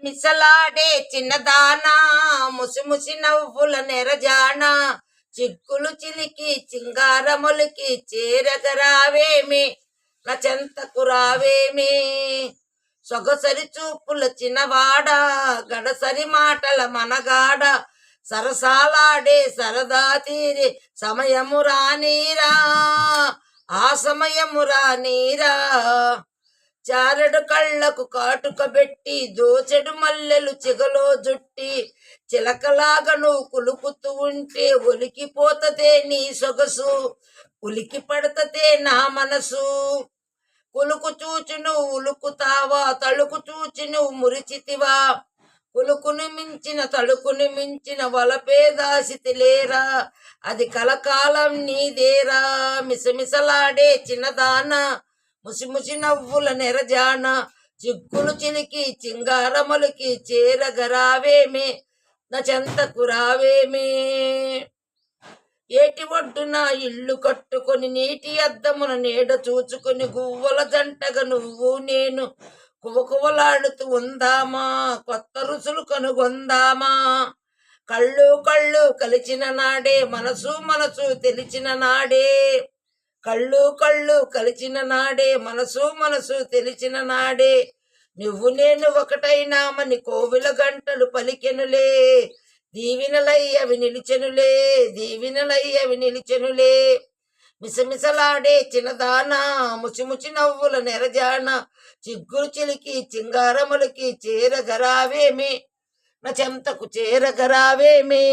మిసలాడే చిన్నదానా ముసి ముసి నవ్వుల నెరజాన చిక్కులు చిలికి చింగారములకి చేరగరావేమి నా చెంతకు రావేమి సొగసరి చూపుల చిన్నవాడ గడసరి మాటల మనగాడ సరసాలాడే సరదా తీరి సమయము రానీరా ఆ సమయము రానీరా చారెడు కళ్ళకు కాటుక పెట్టి దోచెడు మల్లెలు చిగలో జుట్టి చిలకలాగా నువ్వు కులుకుతూ ఉంటే ఒలికిపోతదే నీ సొగసు ఉలికి పడతదే నా మనసు కులుకు చూచి నువ్వు ఉలుకుతావా తలుకు చూచి నువ్వు మురిచితివా కులుకుని మించిన తలుకుని మించిన వలపేదాసితి లేరా అది కలకాలం నీదేరా మిసమిసలాడే చిన్నదాన ముసి ముసి నవ్వుల నెరజాన చిక్కులు చిలికి చింగారములకి చేరగరావేమి నా చెంతకు రావేమి ఏటి ఒడ్డున ఇల్లు కట్టుకొని నీటి అద్దమున నీడ చూచుకొని గువ్వల జంటగా నువ్వు నేను కువకువలాడుతూ ఉందామా కొత్త రుచులు కనుగొందామా కళ్ళు కళ్ళు కలిచిన నాడే మనసు మనసు తెలిచిన నాడే కళ్ళు కళ్ళు కలిచిన నాడే మనసు మనసు తెలిచిన నాడే నువ్వు నేను ఒకటైనామని కోవిల గంటలు పలికెనులే దీవినలయ్యవి నిలిచెనులే దీవినలయ్యవి నిలిచెనులే మిసమిసలాడే చిన్నదానా ముసిముచి నవ్వుల నెరజాన చిగ్గులు చిలికి చింగారములకి చేరగరావేమి నా చెంతకు చేరగరావేమి.